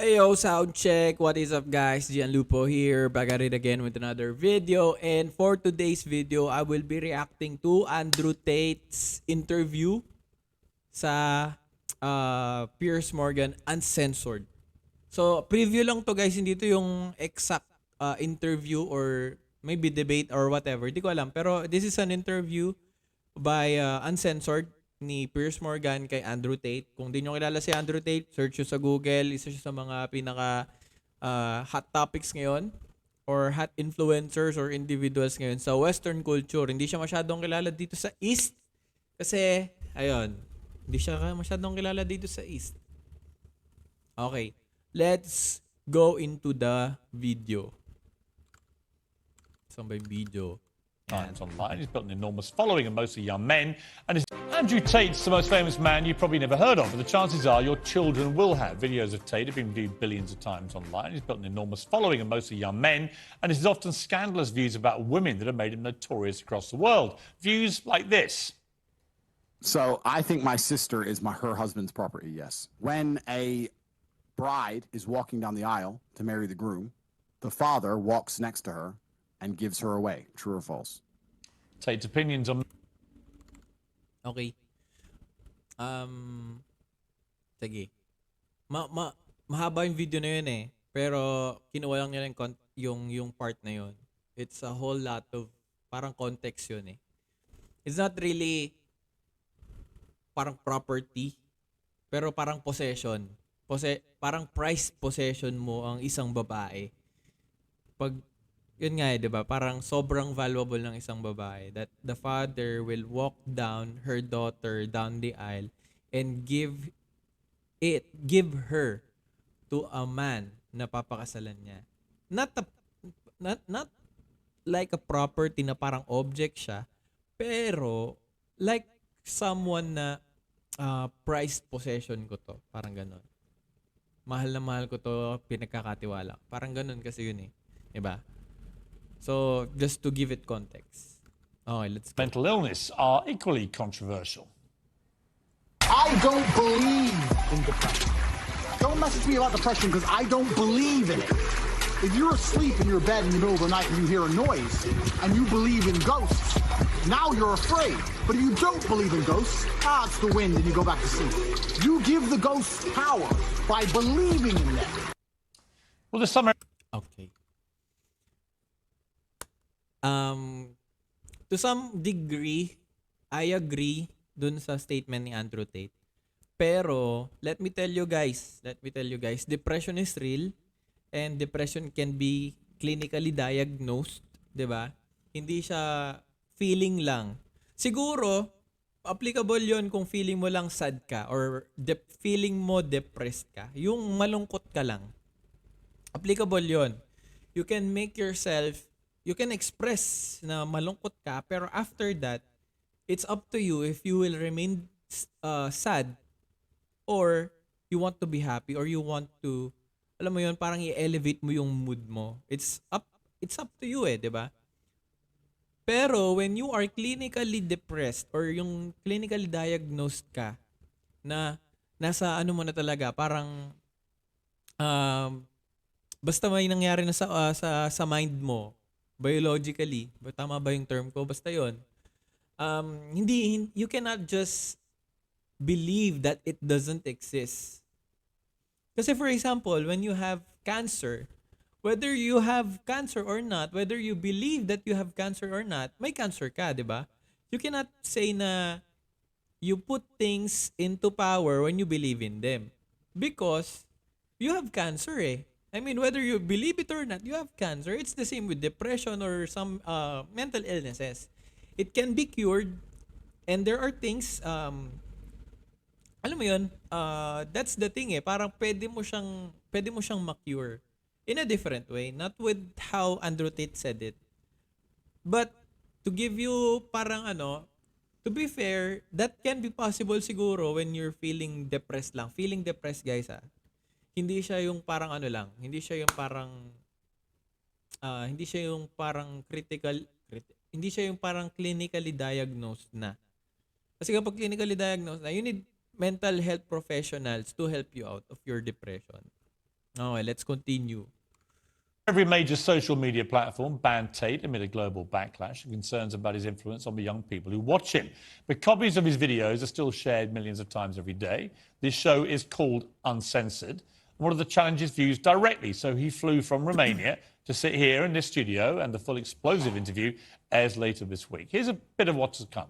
Ayo, sound check. What is up, guys? Gianlupo here, back at it again with another video. And for today's video, I will be reacting to Andrew Tate's interview sa Piers Morgan Uncensored. So, preview lang to, guys. Hindi to yung exact interview or maybe debate or whatever. Hindi ko alam. Pero this is an interview by Uncensored ni Piers Morgan kay Andrew Tate. Kung di nyo kilala si Andrew Tate, search nyo sa Google. Isa siya sa mga pinaka hot topics ngayon or hot influencers or individuals ngayon sa Western culture. Hindi siya masyadong kilala dito sa East kasi, ayun, hindi siya masyadong kilala dito sa East. Okay, let's go into the video. Saan ba yung video? Times online. He's built an enormous following of mostly young men. And Andrew Tate's the most famous man you've probably never heard of, but the chances are your children will have. Videos of Tate have been viewed billions of times online. He's built an enormous following of mostly young men, and his often scandalous views about women that have made him notorious across the world. Views like this. So I think my sister is her husband's property, yes. When a bride is walking down the aisle to marry the groom, the father walks next to her and gives her away. True or false? Tate's opinions on... Okay. Sige. Mahaba yung video na yun eh. Pero kinuha lang nila yung part na yun. It's a whole lot of parang context yun eh. It's not really parang property, pero parang possession. Parang prized possession mo ang isang babae. Pag yun nga eh, di ba? Parang sobrang valuable ng isang babae that the father will walk down her daughter down the aisle and give her to a man na papakasalan niya. Not like a property na parang object siya, pero like someone na prized possession ko to. Parang ganon. Mahal na mahal ko to, pinagkakatiwala. Parang ganon kasi yun eh. Diba? So, just to give it context. Okay, let's go. Mental illness are equally controversial. I don't believe in depression. Don't message me about depression because I don't believe in it. If you're asleep in your bed in the middle of the night and you hear a noise and you believe in ghosts, now you're afraid. But if you don't believe in ghosts, it's the wind and you go back to sleep. You give the ghosts power by believing in them. Well, the summer... Okay. To some degree, I agree dun sa statement ni Andrew Tate. Pero, let me tell you guys, depression is real and depression can be clinically diagnosed, 'di ba? Hindi siya feeling lang. Siguro, applicable 'yon kung feeling mo lang sad ka or feeling mo depressed ka. Yung malungkot ka lang. Applicable 'yon. You can express na malungkot ka, pero after that, it's up to you if you will remain sad or you want to be happy or you want to, alam mo yun, parang i-elevate mo yung mood mo. It's up to you eh, di ba? Pero when you are clinically depressed or yung clinically diagnosed ka na nasa ano mo na talaga, parang basta may nangyari na sa mind mo, biologically, tama ba yung term ko? Basta yun. You cannot just believe that it doesn't exist. Kasi for example, when you have cancer, whether you have cancer or not, whether you believe that you have cancer or not, may cancer ka, di ba? You cannot say na you put things into power when you believe in them. Because you have cancer eh. I mean, whether you believe it or not, you have cancer. It's the same with depression or some mental illnesses. It can be cured, and there are things, alam mo yun, that's the thing eh. Parang pwede mo siyang ma-cure in a different way, not with how Andrew Tate said it. But to give you parang to be fair, that can be possible siguro when you're feeling depressed lang. Feeling depressed, guys hindi siya yung parang hindi siya yung parang hindi siya yung parang clinically diagnosed na. Kasi kapag clinically diagnosed na, you need mental health professionals to help you out of your depression. Okay, let's continue. Every major social media platform banned Tate amid a global backlash and concerns about his influence on the young people who watch him. But copies of his videos are still shared millions of times every day. This show is called Uncensored. One of the challenges views directly, so he flew from Romania to sit here in this studio, and the full explosive interview airs later this week. Here's a bit of what's to come.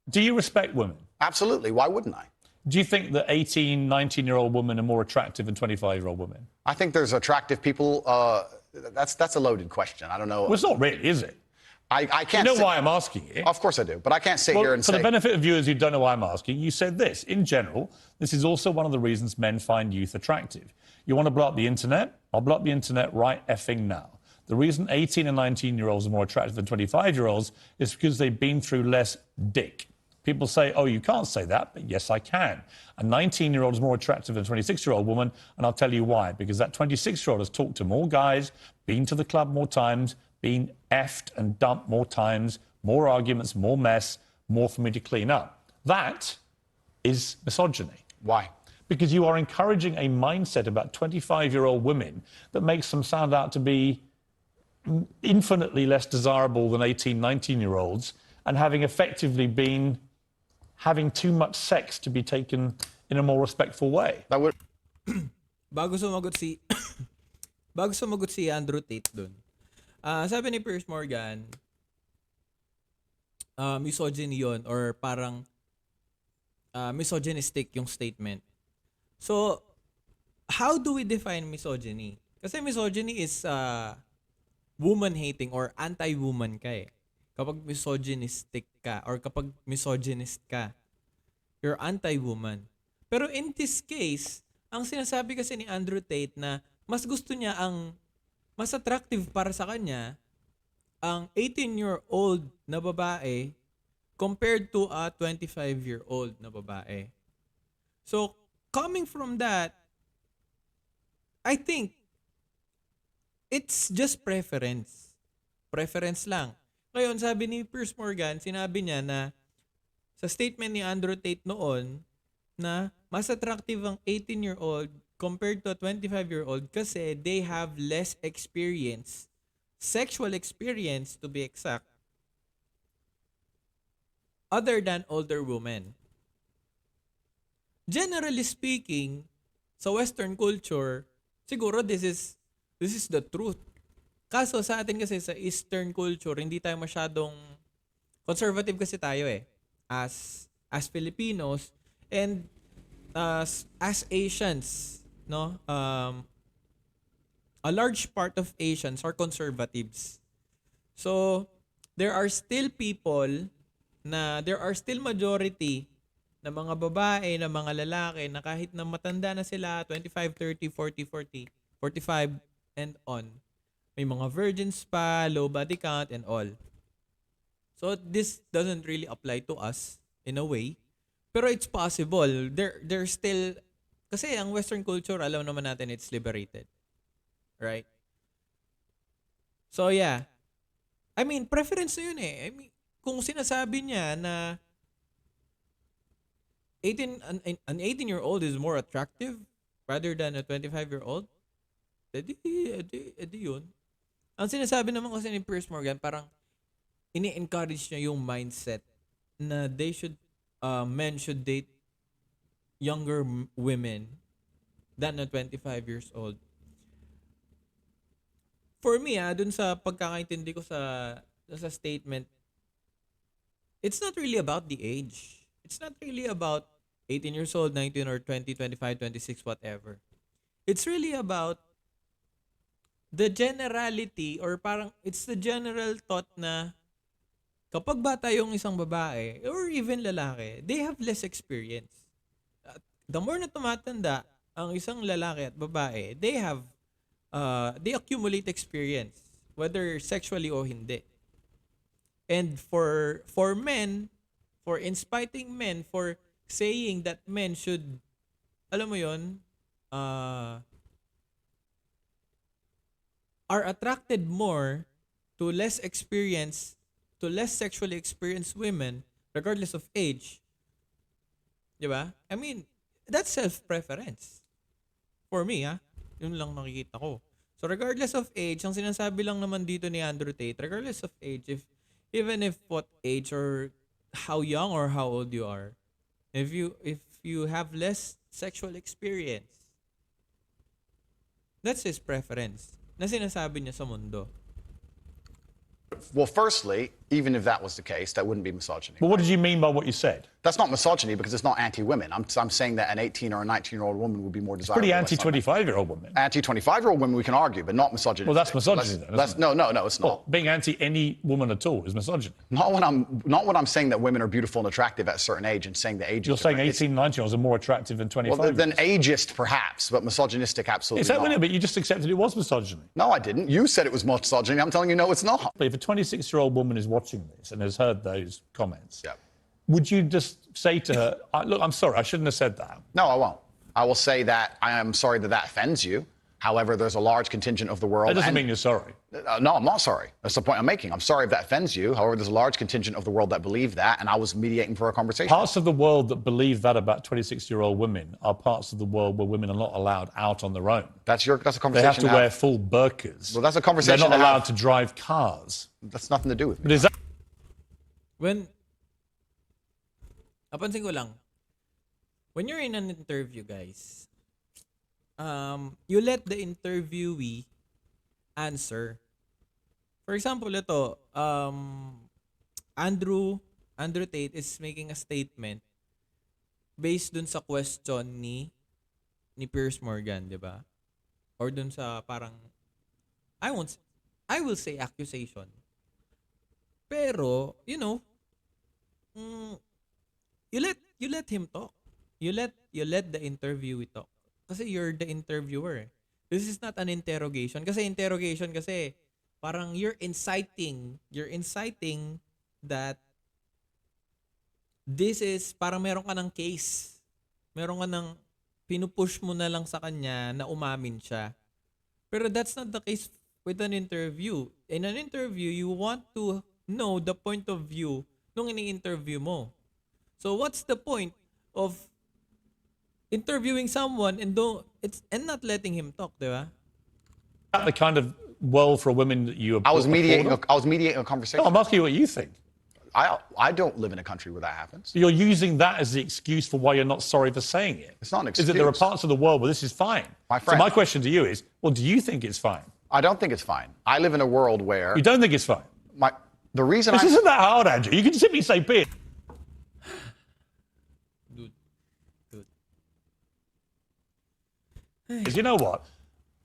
Do you respect women? Absolutely. Why wouldn't I? Do you think that 18, 19-year-old women are more attractive than 25-year-old women? I think there's attractive people. That's a loaded question. I don't know. Well, it's not really, is it? I can't. You know why I'm asking you? Of course I do, but I can't sit Well, here and for say. the benefit of viewers who don't know why I'm asking, you said this. In general, this is also one of the reasons men find youth attractive. You want to blow up the internet? I'll blow up the internet right effing now. The reason 18 and 19-year-olds are more attractive than 25-year-olds is because they've been through less dick. People say, oh, you can't say that, but yes, I can. A 19-year-old is more attractive than a 26-year-old woman, and I'll tell you why. Because that 26-year-old has talked to more guys, been to the club more times, been effed and dumped more times, more arguments, more mess, more for me to clean up. That is misogyny. Why? Because you are encouraging a mindset about 25-year-old women that makes them sound out to be infinitely less desirable than 18, 19-year-olds, and having effectively been having too much sex to be taken in a more respectful way. That would. Bago sumagot si bago sumagot si Andrew Tate dun. Sabi ni Piers Morgan, misogyny yun or parang misogynistic yung statement. So, how do we define misogyny? Kasi misogyny is woman-hating or anti-woman ka eh. Kapag misogynistic ka or kapag misogynist ka, you're anti-woman. Pero in this case, ang sinasabi kasi ni Andrew Tate na mas gusto niya mas attractive para sa kanya ang 18-year-old na babae compared to a 25-year-old na babae. So, coming from that, I think it's just preference. Preference lang. Ngayon, sabi ni Piers Morgan, sinabi niya na sa statement ni Andrew Tate noon na mas attractive ang 18-year-old compared to a 25-year-old kasi they have less experience, sexual experience to be exact, other than older women. Generally speaking, sa Western culture, siguro this is the truth. Kaso sa atin kasi sa Eastern culture, hindi tayo masyadong conservative kasi tayo eh. As Filipinos and as Asians, no? A large part of Asians are conservatives. So, there are still majority na mga babae, na mga lalaki na kahit na matanda na sila, 25, 30, 40, 45 and on. May mga virgins pa, low body count and all. So this doesn't really apply to us in a way. Pero it's possible. There's still, kasi ang Western culture, alam naman natin it's liberated. Right? So yeah. I mean, preference na yun eh. I mean, kung sinasabi niya na an 18-year-old is more attractive rather than a 25-year-old, edi yun. Ang sinasabi naman kasi ni Piers Morgan, parang ini-encourage niya yung mindset na men should date younger women than a 25 years old. For me, dun sa pagkakaintindi ko sa statement, it's not really about the age. It's not really about 18 years old, 19 or 20, 25, 26, whatever. It's really about the generality or parang it's the general thought na kapag bata yung isang babae or even lalaki, they have less experience. The more na tumatanda ang isang lalaki at babae, they accumulate experience, whether sexually o hindi. And for men, for inciting men, for saying that men should, alam mo yun, are attracted more to less sexually experienced women, regardless of age. Diba? I mean, that's self-preference. For me, yun lang nakikita ko. So regardless of age, ang sinasabi lang naman dito ni Andrew Tate, regardless of age, even if what age or how young or how old you are, if you have less sexual experience, that's his preference na sinasabi niya sa mundo. Well, firstly, even if that was the case, that wouldn't be misogyny. But what did you mean by what you said? That's not misogyny because it's not anti-women. I'm saying that an 18 or a 19-year-old woman would be more desirable. Pretty anti-25-year-old woman. Anti-25-year-old women, we can argue, but not misogyny. Well, that's misogyny then, isn't it? No, it's not. Well, being anti any woman at all is misogyny. Not when I'm saying that women are beautiful and attractive at a certain age and saying that age You're is saying different. 18, 19-years are more attractive than 25. Well, than ageist, perhaps, but misogynistic, absolutely Is that not. but you just accepted it was misogyny. No, I didn't. You said it was misogyny. I'm telling you, no, it's not. But if a 26-year-old woman is watching this and has heard those comments, Yeah. would you just say to her, look, I'm sorry, I shouldn't have said that? No, I won't. I will say that I am sorry that that offends you. However, there's a large contingent of the world. That doesn't mean you're sorry. No, I'm not sorry. That's the point I'm making. I'm sorry if that offends you. However, there's a large contingent of the world that believe that, and I was mediating for a conversation. Parts of the world that believe that about 26-year-old women are parts of the world where women are not allowed out on their own. That's a conversation. They have to wear full burqas. Well, that's a conversation. They're not to allowed have. to drive cars. That's nothing to do with me. But is that Napansin ko lang, when you're in an interview, guys, you let the interviewee answer. For example, ito, Andrew Tate is making a statement based dun sa question ni Piers Morgan, di ba? Or dun sa parang, I will say accusation. Pero, you let him talk. You let the interviewee talk. Kasi you're the interviewer. This is not an interrogation. Kasi interrogation kasi parang you're inciting that this is parang meron ka ng case. Meron ka ng pinupush mo na lang sa kanya na umamin siya. Pero that's not the case with an interview. In an interview, you want to know the point of view nung ini-interview mo. So what's the point of interviewing someone and not letting him talk, di ba? the kind of world for women that you I was mediating. applaud? I was mediating a conversation. No, I'm asking you what you think. I don't live in a country where that happens. You're using that as the excuse for why you're not sorry for saying it. It's not an Is that there are excuse. parts of the world where this is fine. My So friend. my question to you is, well, do you think it's fine? I don't think it's fine. I live in a world where You don't think it's fine? the reason This I isn't that hard, Andrew. You can simply say, Piers. Dude. Is you know what?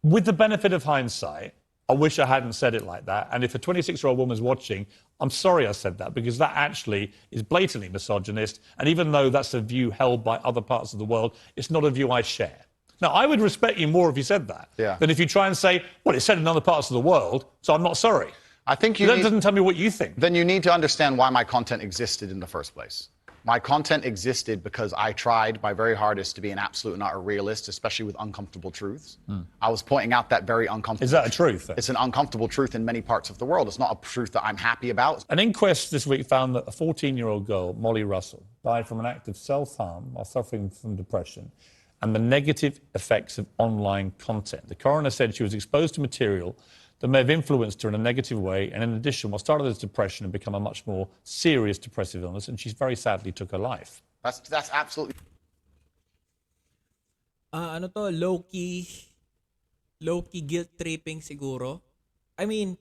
With the benefit of hindsight, I wish I hadn't said it like that. And if a 26-year-old woman's watching, I'm sorry I said that, because that actually is blatantly misogynist. And even though that's a view held by other parts of the world, it's not a view I share. Now, I would respect you more if you said that than if you try and say, well, it's said in other parts of the world, so I'm not sorry. I think That doesn't tell me what you think. Then you need to understand why my content existed in the first place. My content existed because I tried my very hardest to be an absolute and utter realist, especially with uncomfortable truths. I was pointing out that very uncomfortable. Is that a truth, then? It's an uncomfortable truth in many parts of the world. It's not a truth that I'm happy about. An inquest this week found that a 14-year-old girl, Molly Russell, died from an act of self-harm while suffering from depression and the negative effects of online content. The coroner said she was exposed to material that may have influenced her in a negative way, and in addition, what started as depression had become a much more serious depressive illness, and she very sadly took her life. That's absolutely. Ano to, low-key guilt tripping siguro. I mean,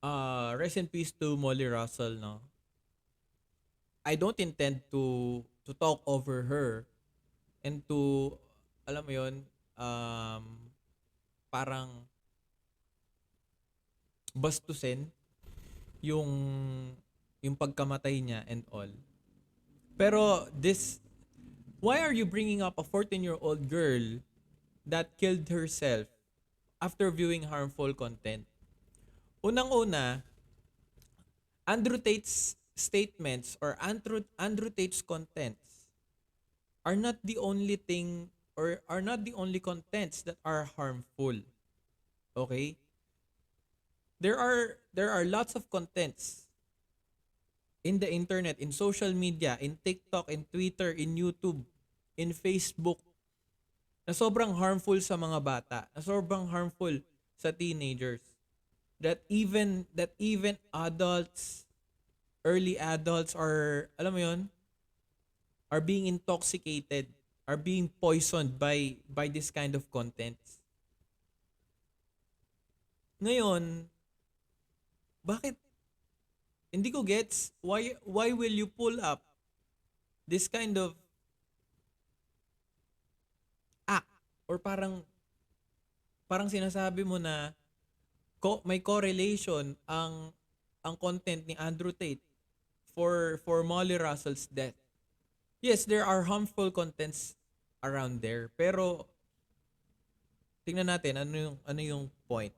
rest in peace to Molly Russell, no? I don't intend to talk over her and to, alam mo yun, parang bastusin yung pagkamatay niya and all. Pero why are you bringing up a 14-year-old girl that killed herself after viewing harmful content? Unang-una, Andrew Tate's statements or Andrew Tate's contents are not the only thing or are not the only contents that are harmful. Okay? There are lots of contents in the internet, in social media, in TikTok, in Twitter, in YouTube, in Facebook na sobrang harmful sa mga bata, na sobrang harmful sa teenagers, that even adults, early adults are, alam mo yon, are being intoxicated, are being poisoned by this kind of contents. Ngayon, bakit hindi ko gets why will you pull up this kind of act, or parang sinasabi mo na may correlation ang content ni Andrew Tate for Molly Russell's death. Yes, there are harmful contents around there, pero tingnan natin ano yung point.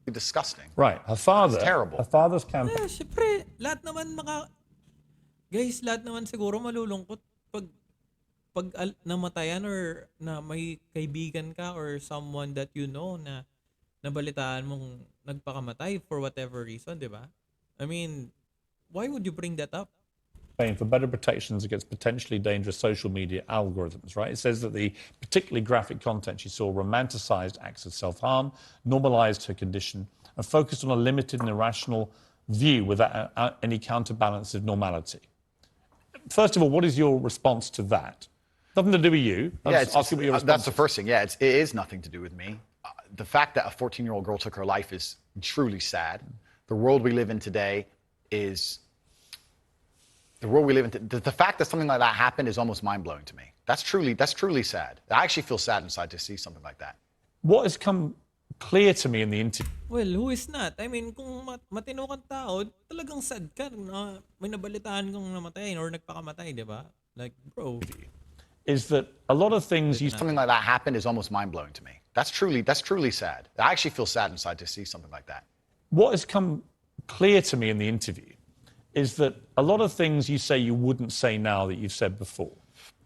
Disgusting. Right. Her father. That's terrible. Her father's campaign. Syempre, lahat naman lahat naman siguro malulungkot pag namatayan, or na may kaibigan ka or someone that you know na nabalitaan mong nagpakamatay for whatever reason, di ba? I mean, why would you bring that up? For better protections against potentially dangerous social media algorithms, right? It says that the particularly graphic content she saw romanticized acts of self-harm, normalized her condition, and focused on a limited and irrational view without any counterbalance of normality. First of all, what is your response to that? Nothing to do with you. That's the first thing. Yeah, it is nothing to do with me. The fact that a 14-year-old girl took her life is truly sad. The world we live in today is... The fact that something like that happened is almost mind-blowing to me. That's truly sad. I actually feel sad inside to see something like that. What has come clear to me in the interview... Well, who is not? I mean, kung matino kang tao, talagang sad ka na may nabalitaan kang namatay or nagpakamatay, di ba? Like, bro... is that a lot of things you... Something like that happened is almost mind-blowing to me. That's truly sad. I actually feel sad inside to see something like that. What has come clear to me in the interview is that a lot of things you say you wouldn't say now that you've said before.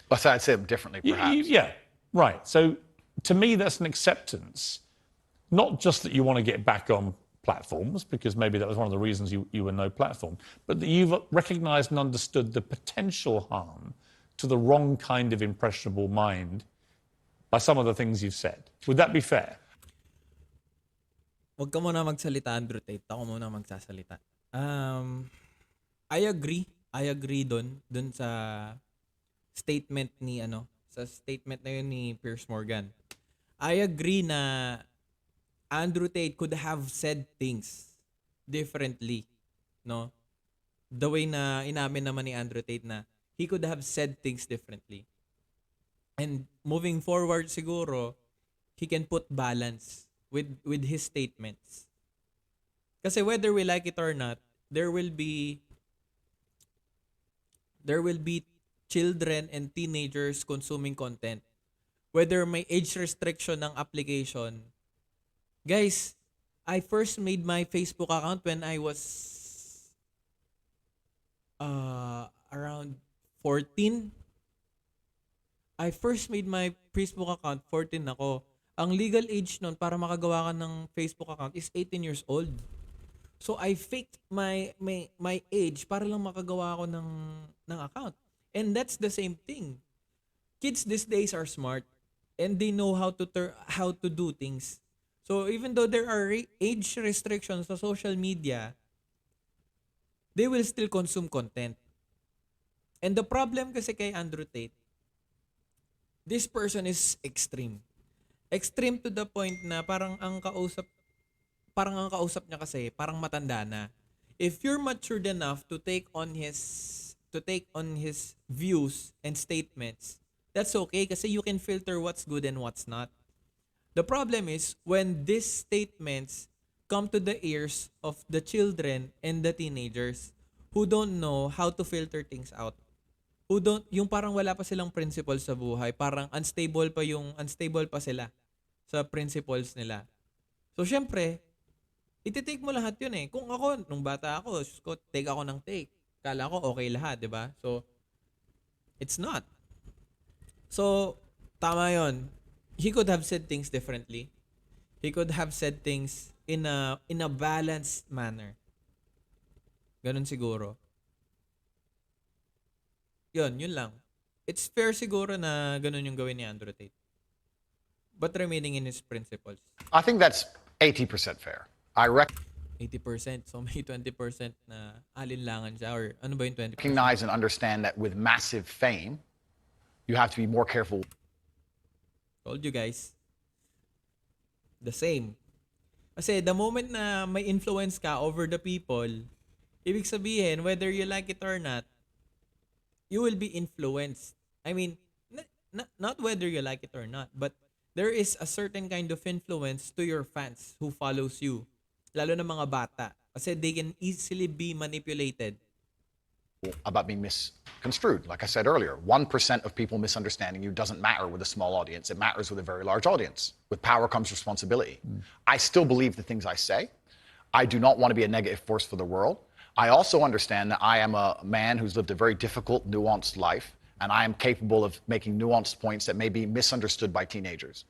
But I'd say them differently, perhaps. Yeah, right. So to me, that's an acceptance, not just that you want to get back on platforms, because maybe that was one of the reasons you were no platform, but that you've recognized and understood the potential harm to the wrong kind of impressionable mind by some of the things you've said. Would that be fair? Huwag ka muna magsalita, Andrew Tate. Ako muna magsasalita. I agree dun sa statement sa statement na yun ni Piers Morgan. I agree na Andrew Tate could have said things differently, no? The way na inamin naman ni Andrew Tate na he could have said things differently. And moving forward siguro, he can put balance with his statements. Kasi whether we like it or not, there will be children and teenagers consuming content. Whether may age restriction ng application. Guys, I first made my Facebook account when I was around 14. I first made my Facebook account, 14 ako. Ang legal age nun para makagawa ka ng Facebook account is 18 years old. So I faked my age para lang makagawa ako ng account. And that's the same thing. Kids these days are smart and they know how to do things. So even though there are age restrictions sa social media, they will still consume content. And the problem kasi kay Andrew Tate, this person is extreme. Extreme to the point na parang ang kausap niya kasi parang matanda na. If you're matured enough to take on his views and statements, that's okay kasi you can filter what's good and what's not. The problem is when these statements come to the ears of the children and the teenagers who don't know how to filter things out. Yung parang wala pa silang principles sa buhay, parang unstable pa sila sa principles nila. So syempre, ititake mo lahat yun eh. Kung ako, nung bata ako, take ako ng take. Kala ko okay lahat, di ba? So, it's not. So, tama yun. He could have said things differently. He could have said things in a balanced manner. Ganun siguro. Yun lang. it's fair siguro na ganun yung gawin ni Andrew Tate. But remaining in his principles. I think that's 80% fair. I 80%. So may 20% na alinlangan siya. Or ano ba yung 20%? recognize and understand that with massive fame, you have to be more careful. Told you guys. The same. Kasi the moment na may influence ka over the people, ibig sabihin, whether you like it or not, you will be influenced. I mean, not whether you like it or not, but there is a certain kind of influence to your fans who follows you. Lalo na mga bata. Kasi they can easily be manipulated. About being misconstrued. Like I said earlier, 1% of people misunderstanding you doesn't matter with a small audience. It matters with a very large audience. With power comes responsibility. I still believe the things I say. I do not want to be a negative force for the world. I also understand that I am a man who's lived a very difficult, nuanced life, and I am capable of making nuanced points that may be misunderstood by teenagers.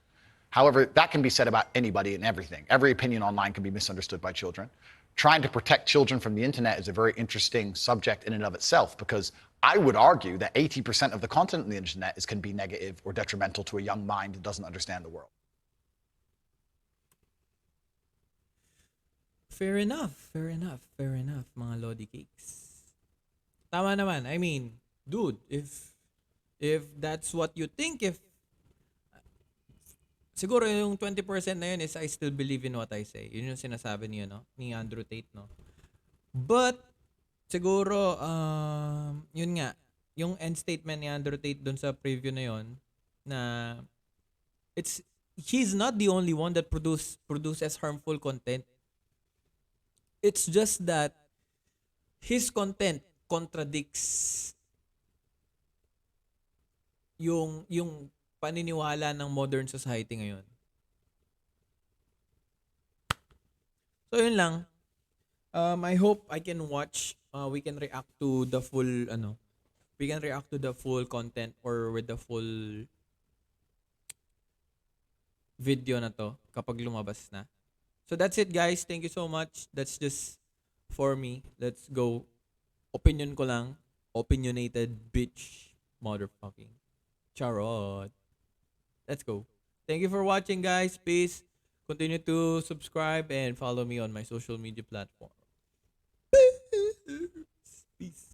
However, that can be said about anybody and everything. Every opinion online can be misunderstood by children. Trying to protect children from the internet is a very interesting subject in and of itself, because I would argue that 80% of the content on the internet can be negative or detrimental to a young mind that doesn't understand the world. Fair enough, mga Lodi Cakes. Tama naman. I mean, dude, if that's what you think, siguro yung 20% na yun is I still believe in what I say. Yun yung sinasabi niyo, no? Ni Andrew Tate, no? But, siguro, yun nga, yung end statement ni Andrew Tate dun sa preview na yun, na he's not the only one that produces harmful content. It's just that his content contradicts yung paniniwala ng modern society ngayon. So yun lang. I hope I can watch, we can react to the full content or with the full video na to kapag lumabas na. So that's it, guys. Thank you so much. That's just for me. Let's go. Opinion ko lang. Opinionated bitch. Motherfucking. Charot. Let's go. Thank you for watching, guys. Peace. Continue to subscribe and follow me on my social media platform. Peace.